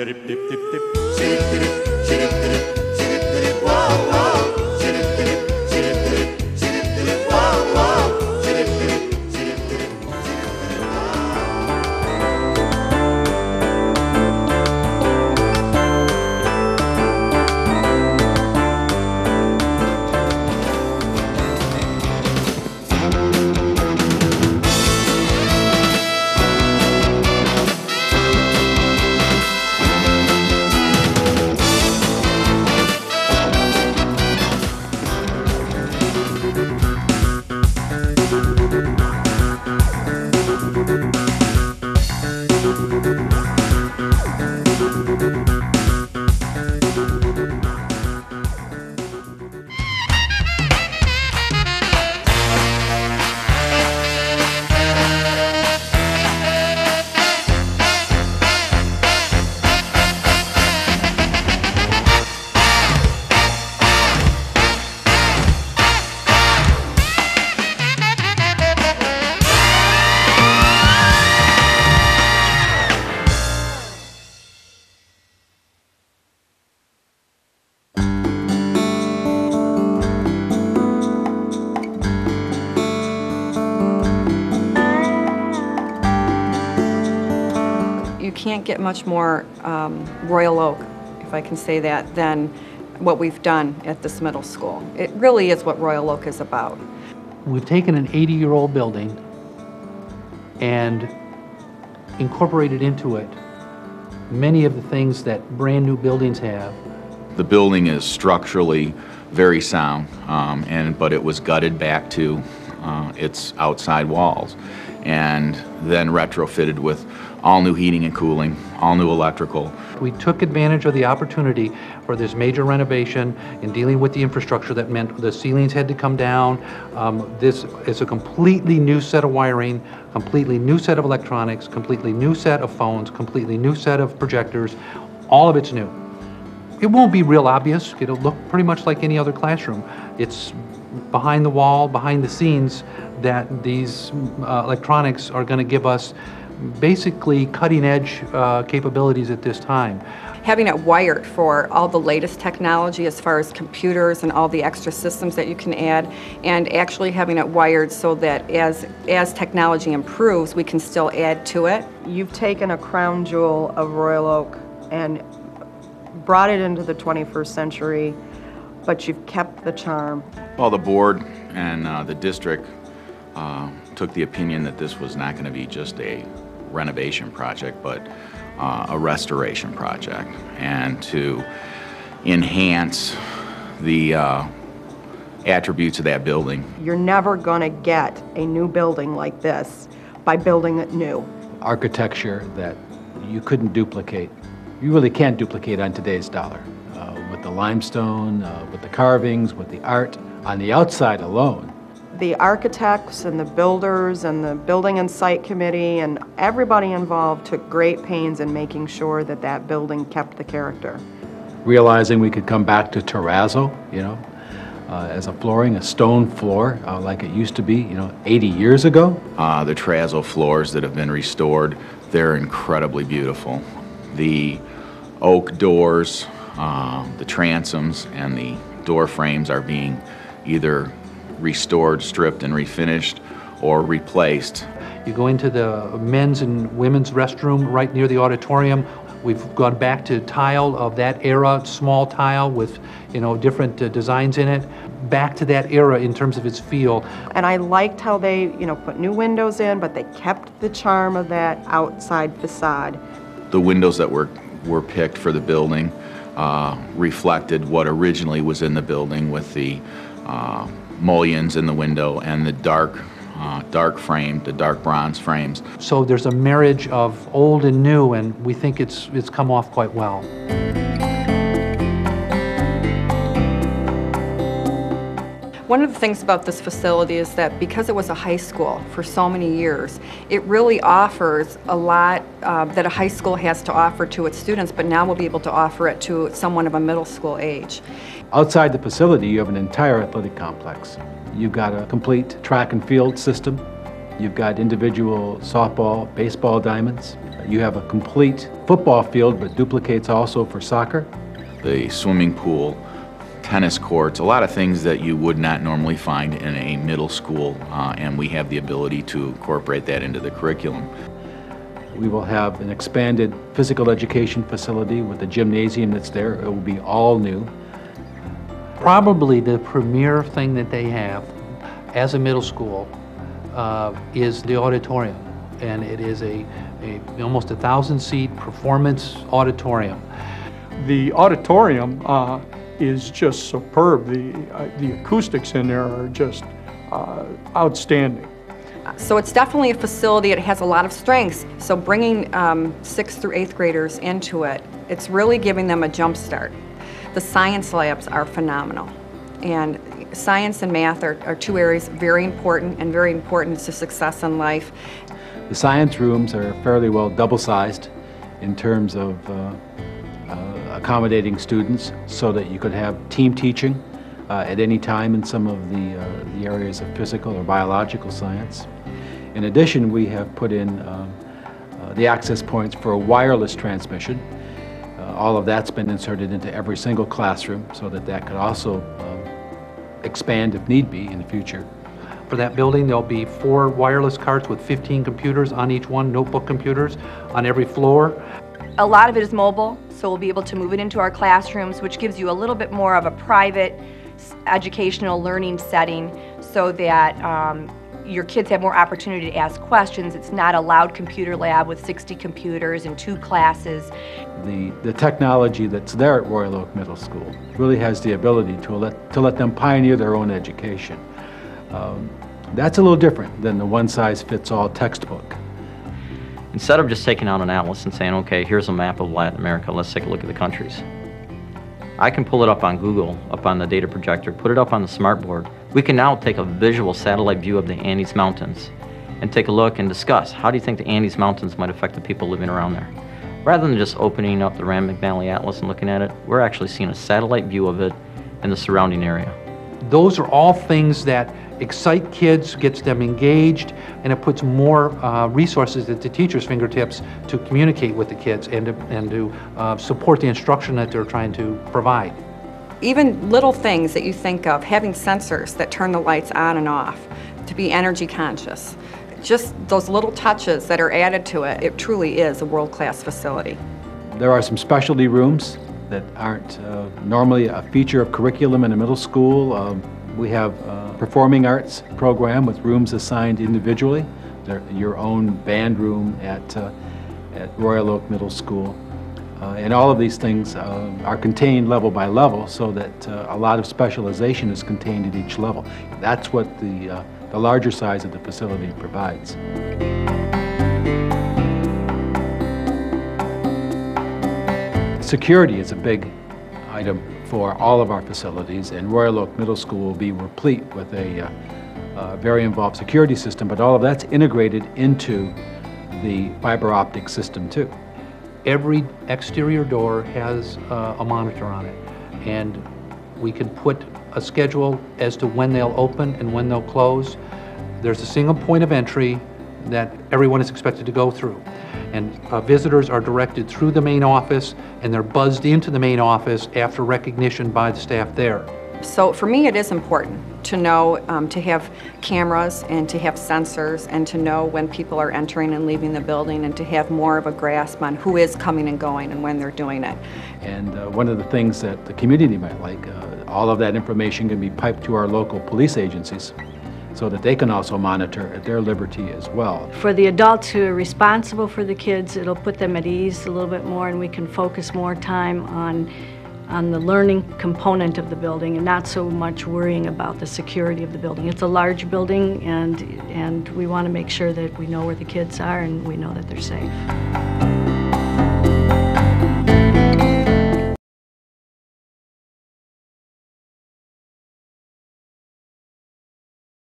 You can't get much more Royal Oak, if I can say that, than what we've done at this middle school. It really is what Royal Oak is about. We've taken an 80-year-old building and incorporated into it many of the things that brand new buildings have. The building is structurally very sound, but it was gutted back to its outside walls and then retrofitted with all new heating and cooling, all new electrical. We took advantage of the opportunity for this major renovation in dealing with the infrastructure that meant the ceilings had to come down. This is a completely new set of wiring, completely new set of electronics, completely new set of phones, completely new set of projectors. All of it's new. It won't be real obvious. It'll look pretty much like any other classroom. It's behind the wall, behind the scenes, that these electronics are going to give us basically cutting-edge capabilities at this time. Having it wired for all the latest technology as far as computers and all the extra systems that you can add, and actually having it wired so that as technology improves, we can still add to it. You've taken a crown jewel of Royal Oak and brought it into the 21st century, but you've kept the charm. Well, the board and the district took the opinion that this was not going to be just a renovation project, but a restoration project, and to enhance the attributes of that building. You're never going to get a new building like this by building it new. Architecture that you couldn't duplicate. You really can't duplicate on today's dollar. With the limestone, with the carvings, with the art, on the outside alone. The architects and the builders and the building and site committee and everybody involved took great pains in making sure that that building kept the character. Realizing we could come back to terrazzo, as a flooring, a stone floor, like it used to be, 80 years ago. The terrazzo floors that have been restored, they're incredibly beautiful. The oak doors, the transoms, and the door frames are being either restored, stripped, and refinished, or replaced. You go into the men's and women's restroom right near the auditorium. We've gone back to tile of that era, small tile with different designs in it. Back to that era in terms of its feel. And I liked how they put new windows in, but they kept the charm of that outside facade. The windows that were picked for the building reflected what originally was in the building, with the mullions in the window and the dark framed, the dark bronze frames. So there's a marriage of old and new, and we think it's come off quite well. One of the things about this facility is that because it was a high school for so many years, it really offers a lot that a high school has to offer to its students, but now we'll be able to offer it to someone of a middle school age. Outside the facility, you have an entire athletic complex. You've got a complete track and field system. You've got individual softball, baseball diamonds. You have a complete football field, but duplicates also for soccer. The swimming pool, tennis courts, a lot of things that you would not normally find in a middle school, and we have the ability to incorporate that into the curriculum. We will have an expanded physical education facility with the gymnasium that's there. It will be all new. Probably the premier thing that they have as a middle school is the auditorium, and it is almost 1,000-seat performance auditorium. The auditorium is just superb. The acoustics in there are just outstanding. So it's definitely a facility. It has a lot of strengths. So bringing 6th through 8th graders into it, it's really giving them a jump start. The science labs are phenomenal. And science and math are two areas very important to success in life. The science rooms are fairly well double-sized in terms of accommodating students so that you could have team teaching at any time in some of the areas of physical or biological science. In addition, we have put in the access points for a wireless transmission. All of that's been inserted into every single classroom so that that could also expand if need be in the future. For that building, there'll be 4 wireless carts with 15 computers on each one, notebook computers on every floor. A lot of it is mobile, so we'll be able to move it into our classrooms, which gives you a little bit more of a private educational learning setting so that your kids have more opportunity to ask questions. It's not a loud computer lab with 60 computers and 2 classes. The technology that's there at Royal Oak Middle School really has the ability to let them pioneer their own education. That's a little different than the one-size-fits-all textbook. Instead of just taking out an atlas and saying, okay, here's a map of Latin America, let's take a look at the countries. I can pull it up on Google, up on the data projector, put it up on the smartboard. We can now take a visual satellite view of the Andes Mountains and take a look and discuss, how do you think the Andes Mountains might affect the people living around there? Rather than just opening up the Rand McNally Atlas and looking at it, we're actually seeing a satellite view of it in the surrounding area. Those are all things that excite kids, gets them engaged, and it puts more resources at the teacher's fingertips to communicate with the kids and to support the instruction that they're trying to provide. Even little things that you think of, having sensors that turn the lights on and off, to be energy conscious. Just those little touches that are added to it, it truly is a world-class facility. There are some specialty rooms that aren't normally a feature of curriculum in a middle school. We have a performing arts program with rooms assigned individually. Your own band room at Royal Oak Middle School. And all of these things are contained level by level so that a lot of specialization is contained at each level. That's what the larger size of the facility provides. Security is a big item for all of our facilities, and Royal Oak Middle School will be replete with a very involved security system, but all of that's integrated into the fiber optic system too. Every exterior door has a monitor on it, and we can put a schedule as to when they'll open and when they'll close. There's a single point of entry that everyone is expected to go through. And visitors are directed through the main office, and they're buzzed into the main office after recognition by the staff there. So for me, it is important to know, to have cameras and to have sensors and to know when people are entering and leaving the building and to have more of a grasp on who is coming and going and when they're doing it. And one of the things that the community might like, all of that information can be piped to our local police agencies so that they can also monitor at their liberty as well. For the adults who are responsible for the kids, it'll put them at ease a little bit more, and we can focus more time on the learning component of the building and not so much worrying about the security of the building. It's a large building, and we want to make sure that we know where the kids are and we know that they're safe.